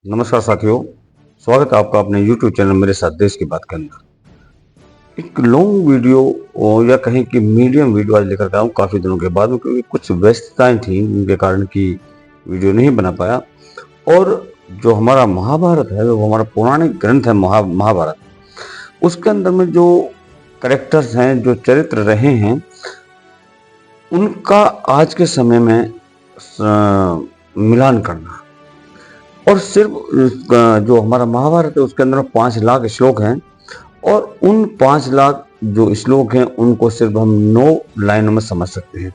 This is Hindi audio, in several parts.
नमस्कार साथियों, स्वागत है आपका अपने YouTube चैनल मेरे साथ देश की बात के अंदर। एक लॉन्ग वीडियो या कहें कि मीडियम वीडियो आज लेकर आया हूँ काफ़ी दिनों के बाद में, क्योंकि कुछ व्यस्तताएं थी जिनके कारण की वीडियो नहीं बना पाया। और जो हमारा महाभारत है, वो हमारा पौराणिक ग्रंथ है महाभारत, उसके अंदर में जो करेक्टर्स हैं, जो चरित्र रहे हैं, उनका आज के समय में मिलान करना। और सिर्फ जो हमारा महाभारत है उसके अंदर 5 लाख श्लोक हैं, और उन 5 लाख जो श्लोक हैं उनको सिर्फ हम 9 लाइनों में समझ सकते हैं।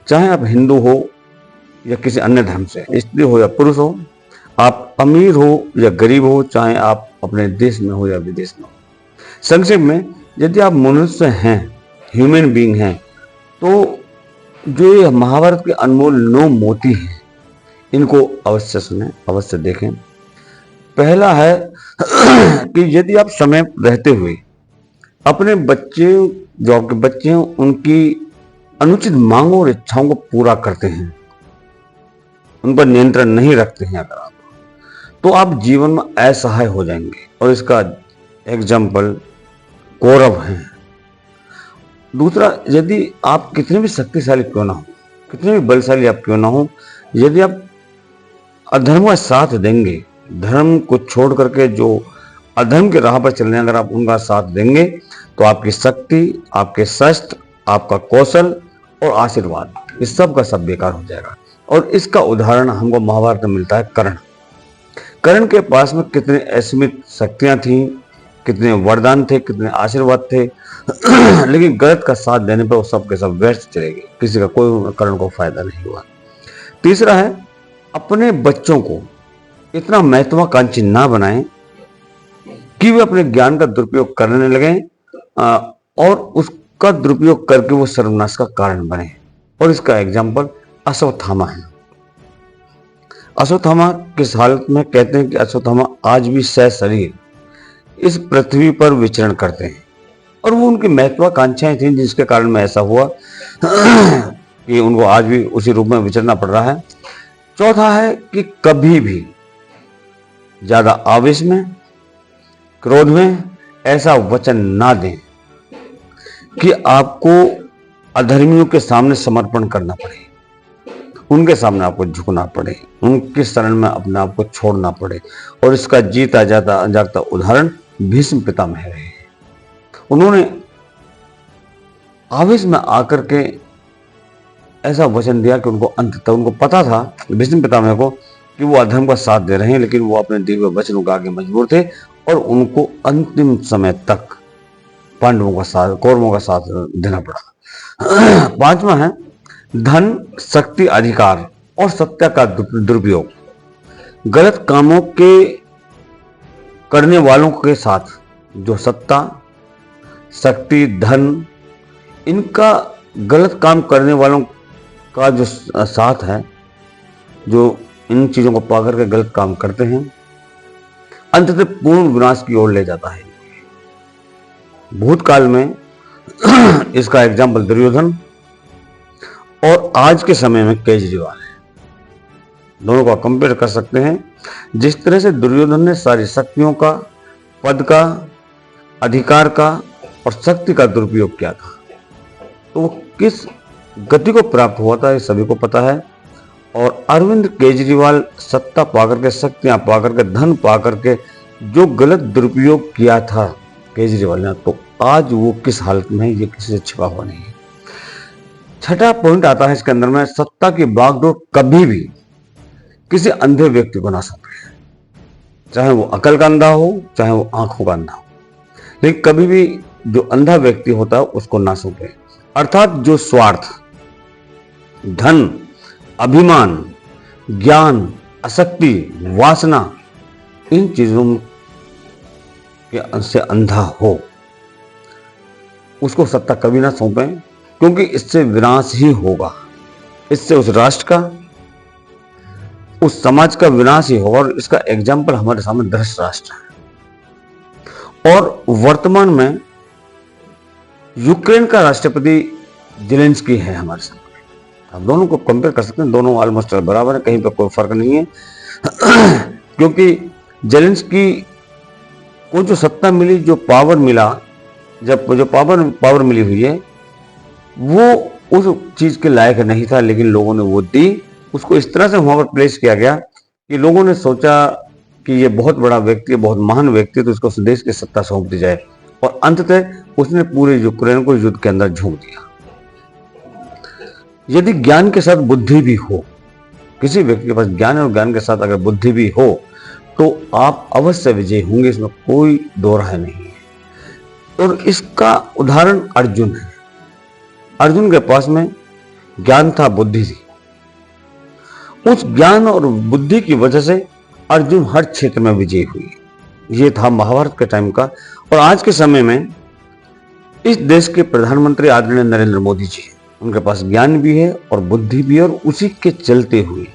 चाहे आप हिंदू हो या किसी अन्य धर्म से, स्त्री हो या पुरुष हो, आप अमीर हो या गरीब हो, चाहे आप अपने देश में हो या विदेश में हो। संक्षेप में, यदि आप मनुष्य हैं, ह्यूमन बीइंग हैं, तो जो ये महाभारत के अनमोल 9 मोती हैं, इनको अवश्य सुने, अवश्य देखें। पहला है कि यदि आप समय रहते हुए अपने बच्चे, जो आपके बच्चे हैं, उनकी अनुचित मांगों और इच्छाओं को पूरा करते हैं, उन पर नियंत्रण नहीं रखते हैं अगर आप, तो आप जीवन में असहाय हो जाएंगे। और इसका एग्जाम्पल कौरव हैं। दूसरा, यदि आप कितने भी शक्तिशाली क्यों ना हो, कितने भी बलशाली आप क्यों ना हो, यदि आप अधर्म का साथ देंगे, धर्म को छोड़ करके जो अधर्म के राह पर चल रहे हैं, अगर आप उनका साथ देंगे, तो आपकी शक्ति, आपके शस्त्र, आपका कौशल और आशीर्वाद, इस सब का सब बेकार हो जाएगा। और इसका उदाहरण हमको महाभारत में मिलता है कर्ण। कर्ण के पास में कितने असीमित शक्तियां थी, कितने वरदान थे, कितने आशीर्वाद थे, लेकिन गलत का साथ देने पर वो सब के सब व्यर्थ चले गए, किसी का कोई कर्ण को फायदा नहीं हुआ। तीसरा है, अपने बच्चों को इतना महत्वाकांक्षी ना बनाएं कि वे अपने ज्ञान का दुरुपयोग करने लगे और उसका दुरुपयोग करके वो सर्वनाश का कारण बने। और इसका एग्जाम्पल अश्वत्थामा है। अश्वत्थामा किस हालत में, कहते हैं कि अश्वत्थामा आज भी सशरीर इस पृथ्वी पर विचरण करते हैं, और वो उनकी महत्वाकांक्षाएं थी जिसके कारण में ऐसा हुआ कि उनको आज भी उसी रूप में विचरना पड़ रहा है। चौथा है कि कभी भी ज्यादा आवेश में, क्रोध में ऐसा वचन ना दें कि आपको अधर्मियों के सामने समर्पण करना पड़े, उनके सामने आपको झुकना पड़े, उनके शरण में अपने आप को छोड़ना पड़े। और इसका जीता जाता उदाहरण भीष्म पितामह रहे। उन्होंने आवेश में आकर के ऐसा वचन दिया कि उनको अंत तक, उनको पता था भीष्म पितामह को कि वो अधर्म का साथ दे रहे हैं, लेकिन वो अपने दिए हुए वचनों के आगे मजबूर थे, और उनको अंतिम समय तक पांडवों का साथ, कौरवों का साथ देना पड़ा। पांचवा है धन, शक्ति, अधिकार और सत्ता का दुरुपयोग। गलत कामों के करने वालों के साथ जो सत्ता, शक्ति, धन, इनका गलत काम करने वालों का जो साथ है, जो इन चीजों को पाकर के गलत काम करते हैं, अंततः पूर्ण विनाश की ओर ले जाता है। भूतकाल में इसका एग्जाम्पल दुर्योधन, और आज के समय में केजरीवाल है। दोनों का कंपेयर कर सकते हैं। जिस तरह से दुर्योधन ने सारी शक्तियों का, पद का, अधिकार का और शक्ति का दुरुपयोग किया था, तो वो किस गति को प्राप्त हुआ था, ये सभी को पता है। और अरविंद केजरीवाल सत्ता पाकर के, शक्तियां पाकर के, धन पाकर के जो गलत दुरुपयोग किया था केजरीवाल ने, तो आज वो किस हालत में है, ये किसी से छिपा हुआ नहीं है। छठा पॉइंट आता है इसके अंदर में, सत्ता की बागडोर कभी भी किसी अंधे व्यक्ति को ना सौंपे, चाहे वो अकल का अंधा हो, चाहे वो आंखों का अंधा हो, लेकिन कभी भी जो अंधा व्यक्ति होता है उसको ना सौंपे। अर्थात जो स्वार्थ, धन, अभिमान, ज्ञान, आसक्ति, वासना, इन चीजों के से अंधा हो, उसको सत्ता कभी ना सौंपें, क्योंकि इससे विनाश ही होगा। इससे उस राष्ट्र का, उस समाज का विनाश ही होगा। और इसका एग्जाम्पल हमारे सामने धृतराष्ट्र है। और वर्तमान में यूक्रेन का राष्ट्रपति जेलेंस्की है हमारे सामने। आप दोनों को कंपेयर कर सकते हैं, दोनों ऑलमोस्ट बराबर है, कहीं पर कोई फर्क नहीं है। क्योंकि जेलेंस्की को जो सत्ता मिली, जो पावर मिला, जब जो पावर मिली हुई है, वो उस चीज के लायक नहीं था, लेकिन लोगों ने वो दी। उसको इस तरह से वहां पर प्लेस किया गया कि लोगों ने सोचा कि ये बहुत बड़ा व्यक्ति है, बहुत महान व्यक्ति है, तो उसको उस देश की सत्ता सौंप दी जाए। और अंततः उसने पूरे यूक्रेन को युद्ध के अंदर झोंक दिया। यदि ज्ञान के साथ बुद्धि भी हो, किसी व्यक्ति के पास ज्ञान और ज्ञान के साथ अगर बुद्धि भी हो, तो आप अवश्य विजयी होंगे, इसमें कोई दो राय नहीं है। और इसका उदाहरण अर्जुन है। अर्जुन के पास में ज्ञान था, बुद्धि थी। उस ज्ञान और बुद्धि की वजह से अर्जुन हर क्षेत्र में विजयी हुई। ये था महाभारत के टाइम का। और आज के समय में इस देश के प्रधानमंत्री आदरणीय नरेंद्र मोदी जी, उनके पास ज्ञान भी है और बुद्धि भी है, और उसी के चलते हुए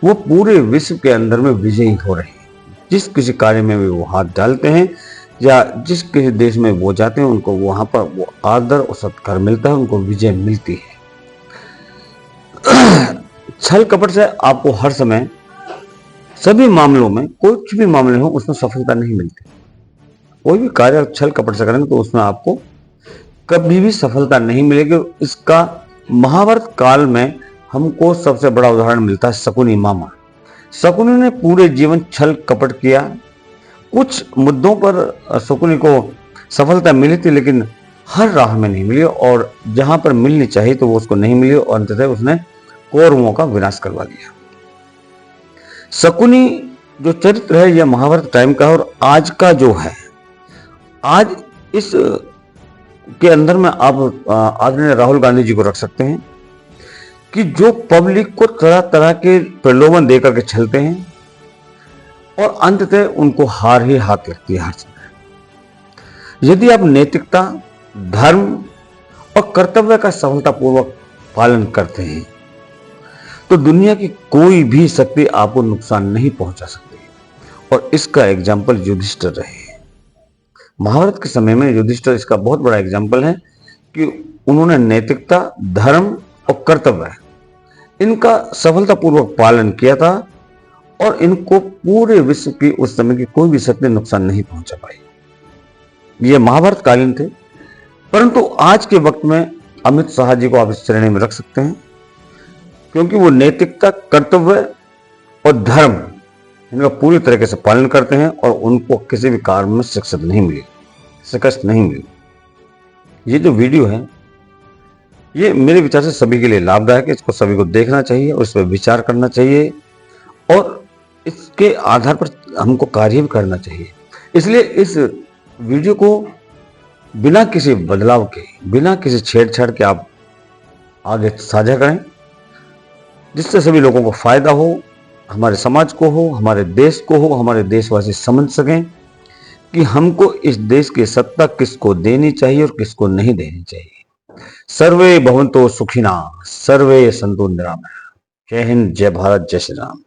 वो पूरे विश्व के अंदर में विजयी हो रहे हैं। जिस किसी कार्य में भी वो हाथ डालते हैं या जिस किसी देश में वो जाते हैं, उनको वहां पर वो आदर और सत्कार मिलता है, उनको विजय मिलती है। छल कपट से आपको हर समय सभी मामलों में, कुछ भी मामले हो, उसमें सफलता नहीं मिलती। कोई भी कार्य छल कपट से करेंगे तो उसमें आपको कभी भी सफलता नहीं मिलेगी। इसका महाभारत काल में हमको सबसे बड़ा उदाहरण मिलता है शकुनी मामा। शकुनी ने पूरे जीवन छल कपट किया। कुछ मुद्दों पर शकुनी को सफलता मिली थी, लेकिन हर राह में नहीं मिली, और जहां पर मिलनी चाहिए तो वो उसको नहीं मिली, और अंततः उसने कौरवों का विनाश करवा दिया। शकुनी जो चरित्र है यह महाभारत टाइम का है, और आज का जो है, आज इस के अंदर में आप आदरणीय राहुल गांधी जी को रख सकते हैं कि जो पब्लिक को तरह तरह के प्रलोभन देकर के छलते हैं, और अंततः उनको हार ही हाथ लगती है हर समय। यदि आप नैतिकता, धर्म और कर्तव्य का सफलतापूर्वक पालन करते हैं, तो दुनिया की कोई भी शक्ति आपको नुकसान नहीं पहुंचा सकती। और इसका एग्जाम्पल युधिष्ठिर रहे। महाभारत के समय में युधिष्ठिर इसका बहुत बड़ा एग्जाम्पल है कि उन्होंने नैतिकता, धर्म और कर्तव्य, इनका सफलतापूर्वक पालन किया था, और इनको पूरे विश्व की उस समय की कोई भी शक्ति नुकसान नहीं पहुंचा पाई। ये महाभारत कालीन थे। परंतु आज के वक्त में अमित शाह जी को आप इस श्रेणी में रख सकते हैं, क्योंकि वो नैतिकता, कर्तव्य और धर्म, इनका पूरी तरीके से पालन करते हैं, और उनको किसी भी कार्य में शिकस्त नहीं मिली। ये जो वीडियो है, ये मेरे विचार से सभी के लिए लाभदायक है। इसको सभी को देखना चाहिए और इस पर विचार करना चाहिए, और इसके आधार पर हमको कार्य भी करना चाहिए। इसलिए इस वीडियो को बिना किसी बदलाव के, बिना किसी छेड़छाड़ के आप आगे साझा करें, जिससे सभी लोगों को फायदा हो, हमारे समाज को हो, हमारे देश को हो, हमारे देशवासी समझ सकें कि हमको इस देश की सत्ता किसको देनी चाहिए और किसको नहीं देनी चाहिए। सर्वे भवन्तु सुखिनः, सर्वे सन्तु निरामयाः। जय हिंद, जय भारत, जय श्री राम।